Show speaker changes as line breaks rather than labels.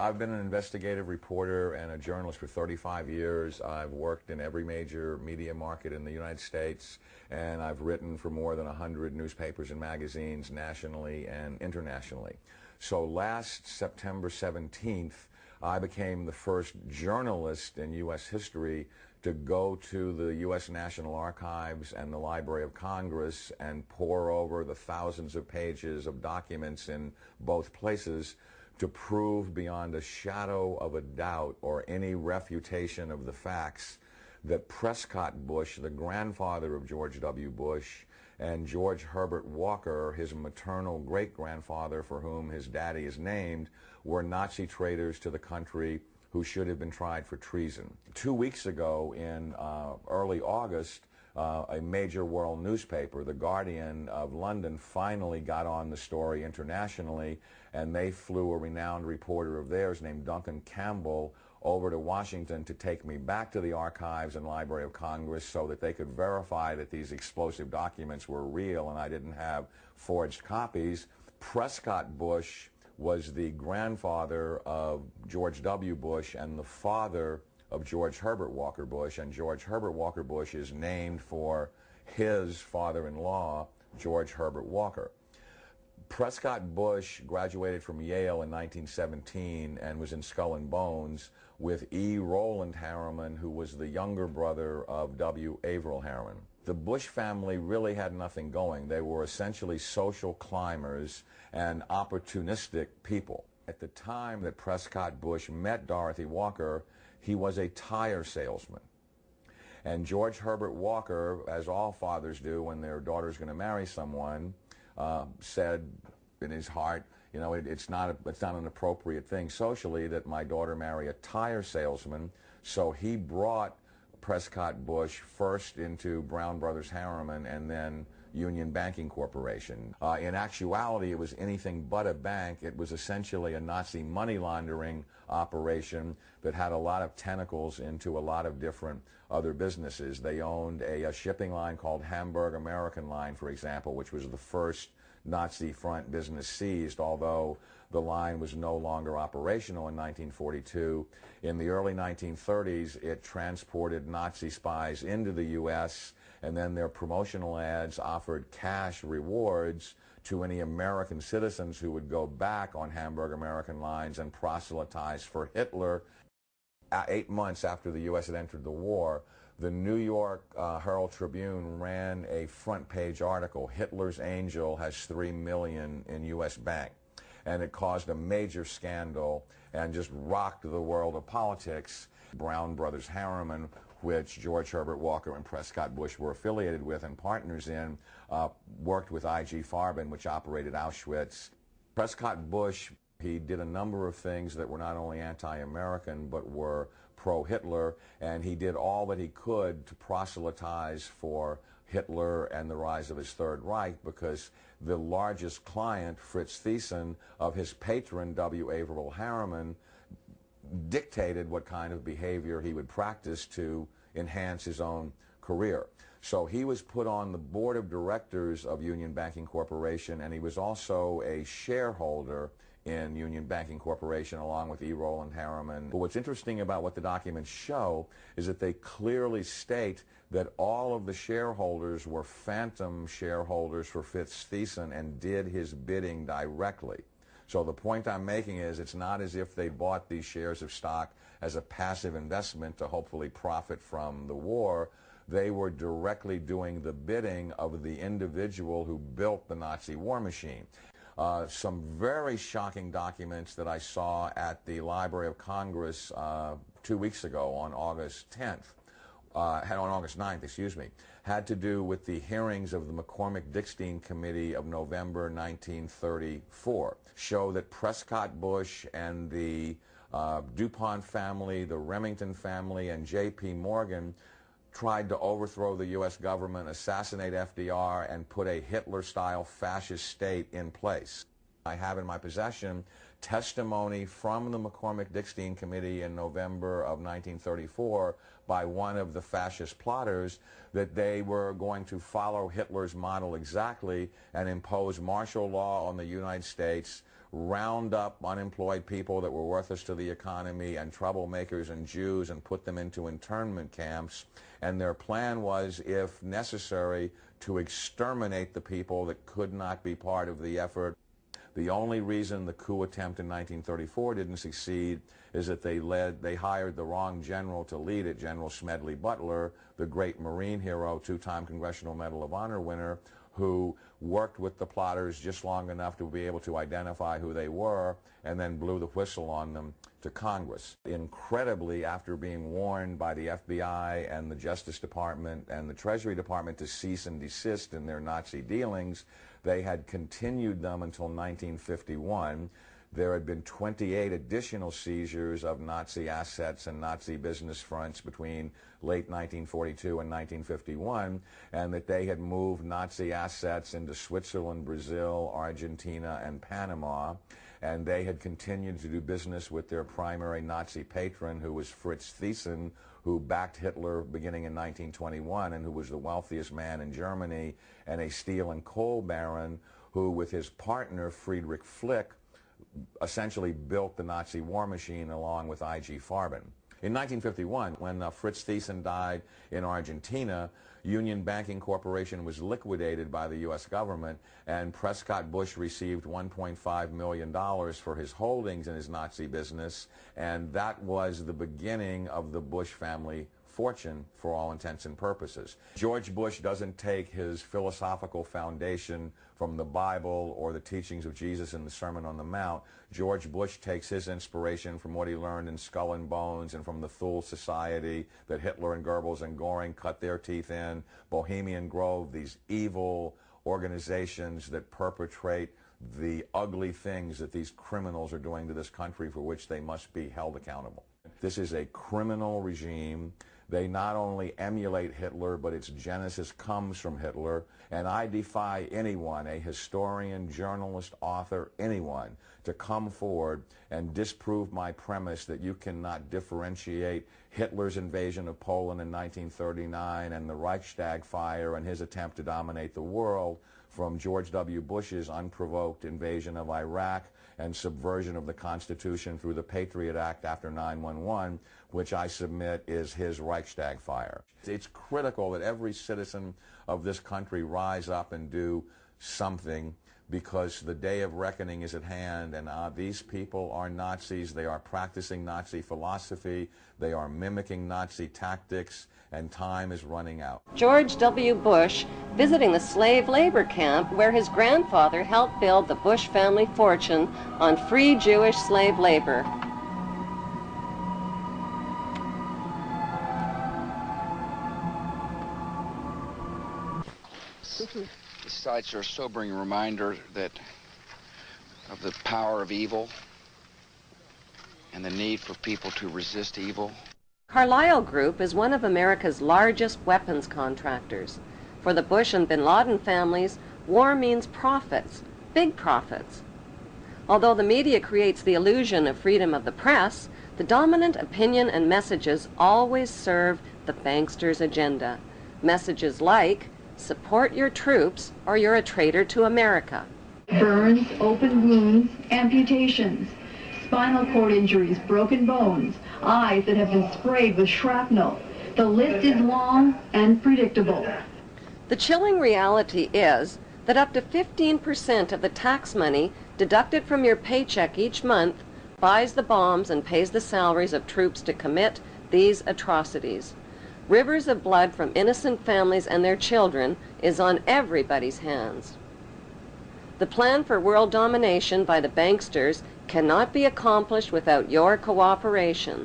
I've been an investigative reporter and a journalist for 35 years. I've worked in every major media market in the United States, and I've written for more than 100 newspapers and magazines nationally and internationally. So last September 17th, I became the first journalist in U.S. history to go to the U.S. National Archives and the Library of Congress and pore over the thousands of pages of documents in both places to prove beyond a shadow of a doubt or any refutation of the facts that Prescott Bush, the grandfather of George W. Bush, and George Herbert Walker, his maternal great-grandfather for whom his daddy is named, were Nazi traitors to the country who should have been tried for treason. 2 weeks ago, in early August, a major world newspaper, The Guardian of London, finally got on the story internationally, and they flew a renowned reporter of theirs named Duncan Campbell over to Washington to take me back to the archives and Library of Congress so that they could verify that these explosive documents were real and I didn't have forged copies. Prescott Bush was the grandfather of George W. Bush and the father of George Herbert Walker Bush, and George Herbert Walker Bush is named for his father-in-law, George Herbert Walker. Prescott Bush graduated from Yale in 1917 and was in Skull and Bones with E. Rowland Harriman, who was the younger brother of W. Averill Harriman. The Bush family really had nothing going. They were essentially social climbers and opportunistic people. At the time that Prescott Bush met Dorothy Walker, he was a tire salesman. And George Herbert Walker, as all fathers do when their daughter's going to marry someone, said in his heart, you know, it's not an appropriate thing socially that my daughter marry a tire salesman. So he brought Prescott Bush first into Brown Brothers Harriman and then Union Banking Corporation. In actuality, it was anything but a bank. It was essentially a Nazi money laundering operation that had a lot of tentacles into a lot of different other businesses. They owned a shipping line called Hamburg American Line, for example, which was the first Nazi front business seized, although the line was no longer operational in 1942. In the early 1930s, it transported Nazi spies into the U.S., and then their promotional ads offered cash rewards to any American citizens who would go back on Hamburg American Lines and proselytize for Hitler. 8 months after the U.S. had entered the war, the New York Herald Tribune ran a front-page article, Hitler's Angel has $3 million in U.S. bank. And it caused a major scandal and just rocked the world of politics. Brown Brothers Harriman, which George Herbert Walker and Prescott Bush were affiliated with and partners in, worked with I.G. Farben, which operated Auschwitz. Prescott Bush, he did a number of things that were not only anti-American but were pro-Hitler, and he did all that he could to proselytize for Hitler and the rise of his Third Reich, because the largest client, Fritz Thyssen, of his patron, W. Averill Harriman, dictated what kind of behavior he would practice to enhance his own career. So he was put on the board of directors of Union Banking Corporation, and he was also a shareholder in Union Banking Corporation along with E. Rowland Harriman. But what's interesting about what the documents show is that they clearly state that all of the shareholders were phantom shareholders for Fritz Thyssen and did his bidding directly. So the point I'm making is it's not as if they bought these shares of stock as a passive investment to hopefully profit from the war. They were directly doing the bidding of the individual who built the Nazi war machine. Some very shocking documents that I saw at the Library of Congress 2 weeks ago on August 10th, on August 9th, excuse me, had to do with the hearings of the McCormick-Dickstein Committee of November 1934, show that Prescott Bush and the DuPont family, the Remington family, and J.P. Morgan tried to overthrow the U.S. government, assassinate FDR, and put a Hitler-style fascist state in place. I have in my possession testimony from the McCormick-Dickstein Committee in November of 1934 by one of the fascist plotters that they were going to follow Hitler's model exactly and impose martial law on the United States, round up unemployed people that were worthless to the economy and troublemakers and Jews and put them into internment camps. And their plan was, if necessary, to exterminate the people that could not be part of the effort. The only reason the coup attempt in 1934 didn't succeed is that they hired the wrong general to lead it, General Smedley Butler, the great Marine hero, two-time Congressional Medal of Honor winner, who worked with the plotters just long enough to be able to identify who they were and then blew the whistle on them to Congress. Incredibly, after being warned by the FBI and the Justice Department and the Treasury Department to cease and desist in their Nazi dealings, they had continued them until 1951. There had been 28 additional seizures of Nazi assets and Nazi business fronts between late 1942 and 1951, and that they had moved Nazi assets into Switzerland, Brazil, Argentina, and Panama, and they had continued to do business with their primary Nazi patron, who was Fritz Thyssen, who backed Hitler beginning in 1921 and who was the wealthiest man in Germany, and a steel and coal baron who, with his partner Friedrich Flick, essentially built the Nazi war machine along with I.G. Farben. In 1951, when Fritz Thyssen died in Argentina, Union Banking Corporation was liquidated by the U.S. government, and Prescott Bush received $1.5 million for his holdings in his Nazi business, and that was the beginning of the Bush family fortune for all intents and purposes. George Bush doesn't take his philosophical foundation from the Bible or the teachings of Jesus in the Sermon on the Mount. George Bush takes his inspiration from what he learned in Skull and Bones and from the Thule Society that Hitler and Goebbels and Goring cut their teeth in, Bohemian Grove, these evil organizations that perpetrate the ugly things that these criminals are doing to this country, for which they must be held accountable. This is a criminal regime. They not only emulate Hitler, but its genesis comes from Hitler. And I defy anyone, a historian, journalist, author, anyone, to come forward and disprove my premise that you cannot differentiate Hitler's invasion of Poland in 1939 and the Reichstag fire and his attempt to dominate the world from George W. Bush's unprovoked invasion of Iraq and subversion of the Constitution through the Patriot Act after 9/11, which I submit is his Reichstag fire. It's critical that every citizen of this country rise up and do something, because the day of reckoning is at hand, and these people are Nazis. They are practicing Nazi philosophy. They are mimicking Nazi tactics, and time is running out.
George W. Bush visiting the slave labor camp where his grandfather helped build the Bush family fortune on free Jewish slave labor.
These sites are a sobering reminder of the power of evil and the need for people to resist evil.
Carlyle Group is one of America's largest weapons contractors. For the Bush and bin Laden families, war means profits, big profits. Although the media creates the illusion of freedom of the press, the dominant opinion and messages always serve the banksters' agenda. Messages like, support your troops or you're a traitor to America.
Burns, open wounds, amputations, spinal cord injuries, broken bones, eyes that have been sprayed with shrapnel. The list is long and predictable.
The chilling reality is that up to 15% of the tax money deducted from your paycheck each month buys the bombs and pays the salaries of troops to commit these atrocities. Rivers of blood from innocent families and their children is on everybody's hands. The plan for world domination by the banksters cannot be accomplished without your cooperation.